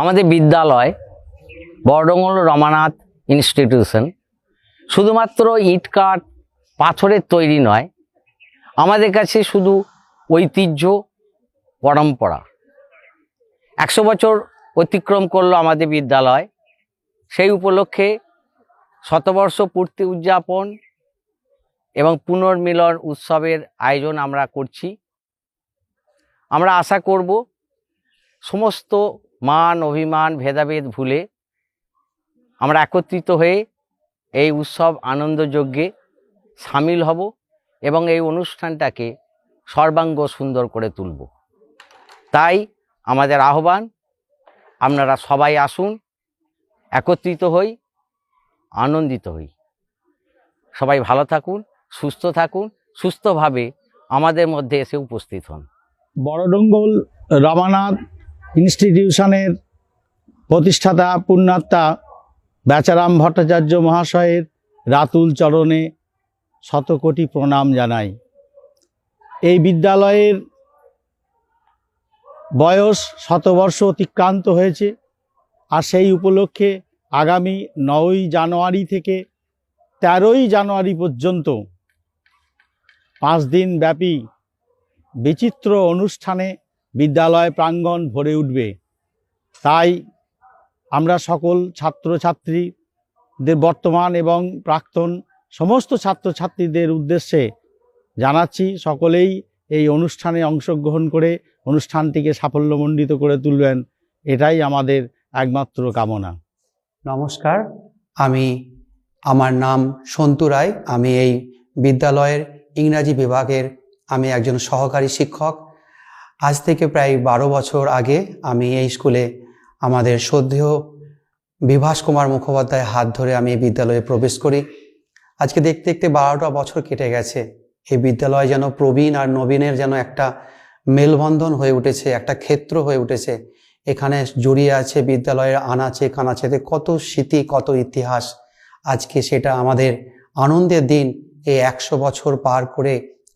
আমাদের বিদ্যালয় বড়ডঙ্গল রমানাথ ইনস্টিটিউশন শুধুমাত্র ইট কাঠ পাথরের তৈরি নয়, আমাদের কাছে শুধু ঐতিহ্য পরম্পরা। 100 বছর অতিক্রম করলো আমাদের বিদ্যালয়। সেই উপলক্ষে শতবর্ষ পূর্তি উদযাপন এবং পুনর্মিলন উৎসবের আয়োজন আমরা করছি। আমরা আশা করব সমস্ত মান অভিমান ভেদাভেদ ভুলে আমরা একত্রিত হয়ে এই উৎসব আনন্দযজ্ঞে সামিল হব এবং এই অনুষ্ঠানটাকে সর্বাঙ্গ সুন্দর করে তুলব। তাই আমাদের আহ্বান, আপনারা সবাই আসুন, একত্রিত হই, আনন্দিত হই। সবাই ভালো থাকুন, সুস্থ থাকুন, সুস্থভাবে আমাদের মধ্যে এসে উপস্থিত হন। বড়ডঙ্গল রমানাথ ইনস্টিটিউশনের প্রতিষ্ঠাতা পুণ্যাত্মা বেচারাম ভট্টাচার্য মহাশয়ের রাতুল চরণে শতকোটি প্রণাম জানাই। এই বিদ্যালয়ের বয়স 100 বর্ষ অতিক্রান্ত হয়েছে, আর সেই উপলক্ষে আগামী 9ই জানুয়ারি থেকে 13ই জানুয়ারি পর্যন্ত 5 দিন ব্যাপী বিচিত্র অনুষ্ঠানে বিদ্যালয় প্রাঙ্গণ ভরে উঠবে। তাই আমরা সকল ছাত্রছাত্রীদের, বর্তমান এবং প্রাক্তন সমস্ত ছাত্রছাত্রীদের উদ্দেশ্যে জানাচ্ছি, সকলেই এই অনুষ্ঠানে অংশগ্রহণ করে অনুষ্ঠানটিকে সাফল্যমণ্ডিত করে তুলবেন, এটাই আমাদের একমাত্র কামনা। নমস্কার, আমার নাম সন্তু রায়। আমি এই বিদ্যালয়ের ইংরাজি বিভাগের একজন সহকারী শিক্ষক। আজ থেকে প্রায় 12 বছর আগে আমি এই স্কুলে আমাদের শ্রদ্ধেয় বিভাস কুমার মুখোপাধ্যায়ের হাত ধরে আমি এই বিদ্যালয়ে প্রবেশ করি। আজকে দেখতে দেখতে 12টা বছর কেটে গেছে। এই বিদ্যালয় যেন প্রবীণ আর নবীনের যেন একটা মেলবন্ধন হয়ে উঠেছে, একটা ক্ষেত্র হয়ে উঠেছে। এখানে জড়িয়ে আছে বিদ্যালয়ের আনাচে কানাচেতে কত স্মৃতি, কত ইতিহাস। আজকে সেটা আমাদের আনন্দের দিন। এই 100 বছর পার করে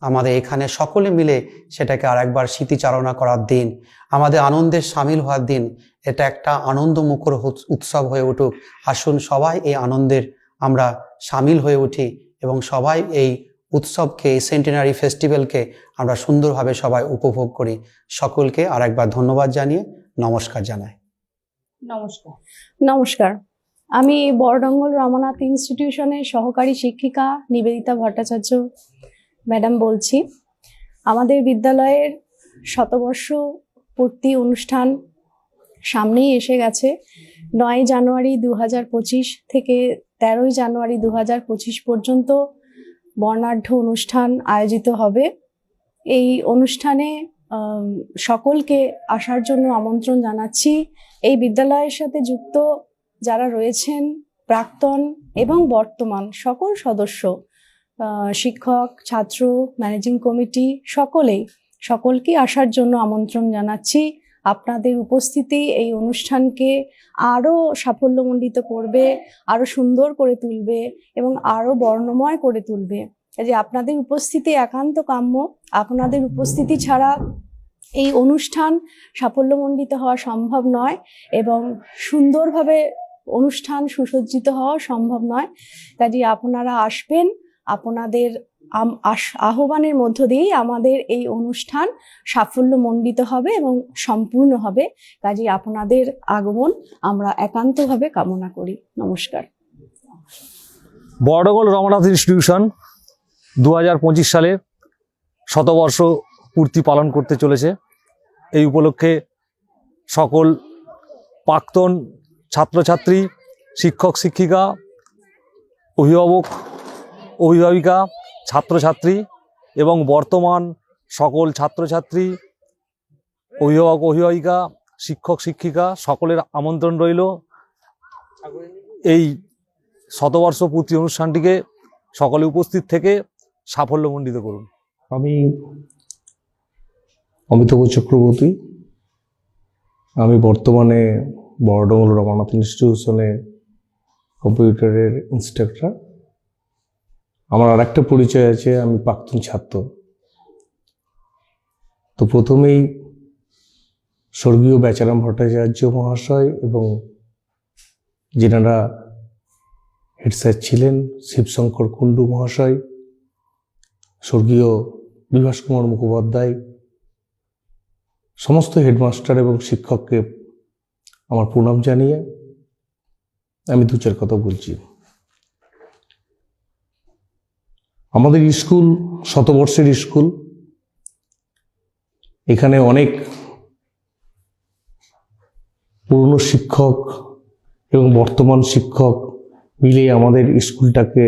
আমাদের এখানে সকলে মিলে সেটাকে আরেকবার স্মৃতিচারণা করার দিন, আমাদের আনন্দের সামিল হওয়ার দিন। এটা একটা আনন্দমুখর উৎসব হয়ে উঠুক। আসুন সবাই এই আনন্দের আমরা সামিল হয়ে উঠি এবং সবাই এই উৎসবকে, এই সেন্টেনারি ফেস্টিভ্যালকে আমরা সুন্দরভাবে সবাই উপভোগ করি। সকলকে আরেকবার ধন্যবাদ জানিয়ে নমস্কার জানাই। নমস্কার, আমি বড়ডঙ্গল রমানাথ ইনস্টিটিউশনের সহকারী শিক্ষিকা নিবেদিতা ভট্টাচার্য ম্যাডাম বলছি। আমাদের বিদ্যালয়ের শতবর্ষ পূর্তি অনুষ্ঠান সামনেই এসে গেছে। 9 জানুয়ারি 2025 থেকে 13ই জানুয়ারি 2025 পর্যন্ত বর্ণাঢ্য অনুষ্ঠান আয়োজিত হবে। এই অনুষ্ঠানে সকলকে আসার জন্য আমন্ত্রণ জানাচ্ছি। এই বিদ্যালয়ের সাথে যুক্ত যারা রয়েছেন, প্রাক্তন এবং বর্তমান সকল সদস্য, শিক্ষক, ছাত্র, ম্যানেজিং কমিটি, সকলকে আসার জন্য আমন্ত্রণ জানাচ্ছি। আপনাদের উপস্থিতি এই অনুষ্ঠানকে আরও সাফল্যমণ্ডিত করবে, আরও সুন্দর করে তুলবে এবং আরও বর্ণময় করে তুলবে। যে আপনাদের উপস্থিতি একান্ত কাম্য। আপনাদের উপস্থিতি ছাড়া এই অনুষ্ঠান সাফল্যমণ্ডিত হওয়া সম্ভব নয় এবং সুন্দরভাবে অনুষ্ঠান সুসজ্জিত হওয়া সম্ভব নয়। কাজে আপনারা আসবেন, আপনাদের আহ্বানের মধ্য দিয়েই আমাদের এই অনুষ্ঠান সাফল্যমণ্ডিত হবে এবং সম্পূর্ণ হবে। কাজে আপনাদের আগমন আমরা একান্তভাবে কামনা করি। নমস্কার। বড়ডঙ্গল রমানাথ ইনস্টিটিউশন 2025 সালে শতবর্ষ পূর্তি পালন করতে চলেছে। এই উপলক্ষে সকল প্রাক্তন ছাত্রছাত্রী, শিক্ষক শিক্ষিকা, অভিভাবক অভিভাবিকা, ছাত্রছাত্রী এবং বর্তমান সকল ছাত্রছাত্রী, অভিভাবক অভিভাবিকা, শিক্ষক শিক্ষিকা সকলের আমন্ত্রণ রইল। এই শতবর্ষ পূর্তি অনুষ্ঠানটিকে সকলে উপস্থিত থেকে সাফল্যমণ্ডিত করুন। আমি অমিতাভ চক্রবর্তী। আমি বর্তমানে বড়ডঙ্গল রমানাথ ইনস্টিটিউশনে কম্পিউটারের ইনস্ট্রাক্টর। আমার আরেকটা পরিচয় আছে, আমি প্রাক্তন ছাত্র। তো প্রথমেই স্বর্গীয় বেচারাম ভট্টাচার্য মহাশয় এবং যেনারা হেড স্যার ছিলেন শিবশঙ্কর কুণ্ডু মহাশয়, স্বর্গীয় বিভাস কুমার মুখোপাধ্যায়, সমস্ত হেডমাস্টার এবং শিক্ষককে আমার প্রণাম জানিয়ে আমি দু চার কথা বলছি। আমাদের স্কুল শতবর্ষের স্কুল। এখানে অনেক পুরনো শিক্ষক এবং বর্তমান শিক্ষক মিলে আমাদের স্কুলটাকে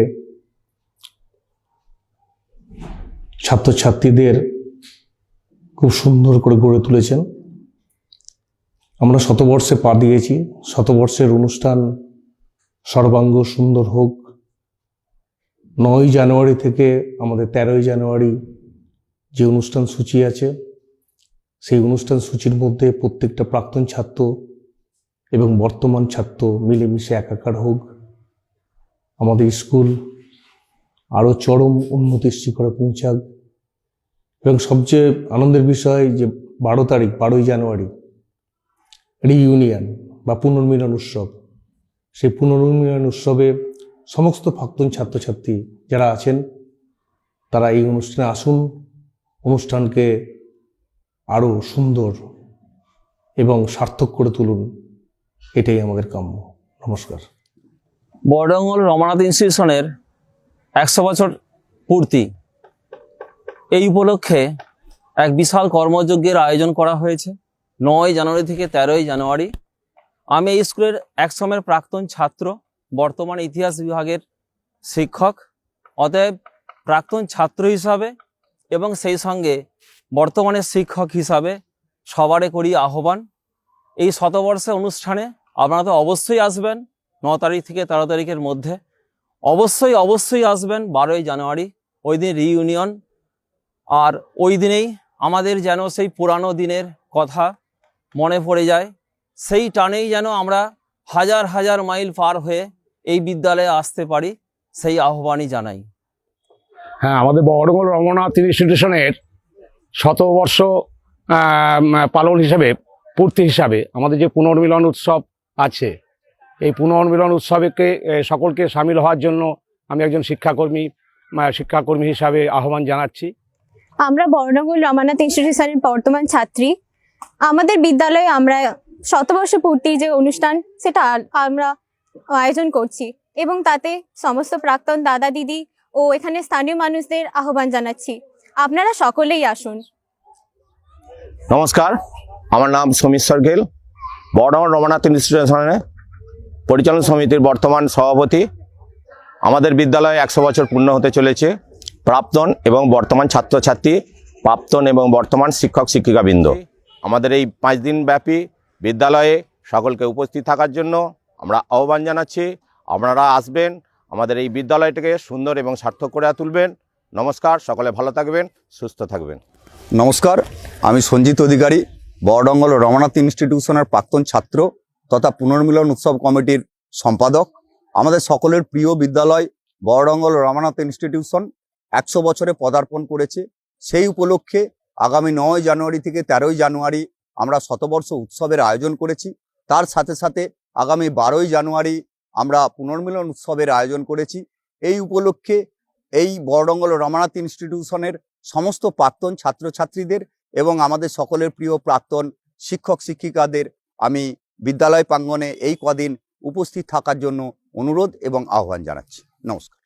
ছাত্রছাত্রীদের খুব সুন্দর করে গড়ে তুলেছেন। আমরা শতবর্ষে পা দিয়েছি। শতবর্ষের অনুষ্ঠান সর্বাঙ্গ সুন্দর হোক। 9ই জানুয়ারি থেকে আমাদের 13ই জানুয়ারি যে অনুষ্ঠান সূচি আছে, সেই অনুষ্ঠান সূচির মধ্যে প্রত্যেকটা প্রাক্তন ছাত্র এবং বর্তমান ছাত্র মিলেমিশে একাকার হোক। আমাদের স্কুল আরও চরম উন্নতির শিখরে পৌঁছাক। এবং সবচেয়ে আনন্দের বিষয় যে 12ই জানুয়ারি রিইউনিয়ন বা পুনর্মিলন উৎসব, সেই পুনর্মিলন উৎসবে সমস্ত প্রাক্তন ছাত্রছাত্রী যারা আছেন তারা এই অনুষ্ঠানে আসুন, অনুষ্ঠানকে আরও সুন্দর এবং সার্থক করে তুলুন। এটাই আমাদের কাম্য। নমস্কার। বড়ডঙ্গল রমানাথ ইনস্টিটিউশনের 100 বছর পূর্তি, এই উপলক্ষে এক বিশাল কর্মযজ্ঞের আয়োজন করা হয়েছে 9ই জানুয়ারি থেকে 13ই জানুয়ারি। আমি এই স্কুলের এক সময়ের প্রাক্তন ছাত্র, বর্তমান ইতিহাস বিভাগের শিক্ষক। অতএব প্রাক্তন ছাত্র হিসাবে এবং সেই সঙ্গে বর্তমানের শিক্ষক হিসাবে সবারে করি আহ্বান, এই শতবর্ষের অনুষ্ঠানে আপনারা তো অবশ্যই আসবেন। 9 তারিখ থেকে 13 তারিখের মধ্যে অবশ্যই আসবেন। 12ই জানুয়ারি ওই দিন রিইউনিয়ন, আর ওই দিনেই আমাদের যেন সেই পুরানো দিনের কথা মনে পড়ে যায়। সেই টানেই যেন আমরা হাজার হাজার মাইল পার হয়ে এই বিদ্যালয়ে আসতে পারি, সেই আহ্বানই জানাই। হ্যাঁ, আমাদের বড়ডঙ্গল রমনাথ ইনস্টিটিউশনের শতবর্ষ পালন হিসাবে, পূর্তি হিসাবে আমাদের যে পুনর্মিলন উৎসব আছে, এই পুনর্মিলন উৎসবকে সকলকে সামিল হওয়ার জন্য আমি একজন শিক্ষাকর্মী হিসাবে আহ্বান জানাচ্ছি। আমরা বড়ডঙ্গল রমানাথ ইনস্টিটিউশনের বর্তমান ছাত্রী। আমাদের বিদ্যালয়ে আমরা শতবর্ষ পূর্তির যে অনুষ্ঠান সেটা আমরা আয়োজন করছি এবং তাতে সমস্ত প্রাক্তন দাদা দিদি ও এখানে স্থানীয় মানুষদের আহ্বান জানাচ্ছি, আপনারা সকলেই আসুন। নমস্কার, আমার নাম সমীর সরকেল, বড়ডঙ্গল রমানাথ ইনস্টিটিউশনের পরিচালন সমিতির বর্তমান সভাপতি। আমাদের বিদ্যালয়ে 100 বছর পূর্ণ হতে চলেছে। প্রাক্তন এবং বর্তমান ছাত্রছাত্রী, প্রাক্তন এবং বর্তমান শিক্ষক শিক্ষিকাবৃন্দ, আমাদের এই 5 দিন ব্যাপী বিদ্যালয়ে সকলকে উপস্থিত থাকার জন্য আমরা আহ্বান জানাচ্ছি। আপনারা আসবেন, আমাদের এই বিদ্যালয়টাকে সুন্দর এবং সার্থক করে তুলবেন। নমস্কার, সকলে ভালো থাকবেন, সুস্থ থাকবেন। নমস্কার, আমি সঞ্জিত অধিকারী, বড়ডঙ্গল রমানাথ ইনস্টিটিউশনের প্রাক্তন ছাত্র তথা পুনর্মিলন উৎসব কমিটির সম্পাদক। আমাদের সকলের প্রিয় বিদ্যালয় বড়ডঙ্গল রমানাথ ইনস্টিটিউশন 100 বছরে পদার্পণ করেছে। সেই উপলক্ষে আগামী 9ই জানুয়ারি থেকে 13ই জানুয়ারি আমরা শতবর্ষ উৎসবের আয়োজন করেছি। তার সাথে সাথে আগামী 12ই জানুয়ারি আমরা পুনর্মিলন উৎসবের আয়োজন করেছি। এই উপলক্ষে এই বড়ডঙ্গল রমানাথ ইনস্টিটিউশনের সমস্ত প্রাক্তন ছাত্রছাত্রীদের এবং আমাদের সকলের প্রিয় প্রাক্তন শিক্ষক শিক্ষিকাদের আমি বিদ্যালয় প্রাঙ্গণে এই কদিন উপস্থিত থাকার জন্য অনুরোধ এবং আহ্বান জানাচ্ছি। নমস্কার।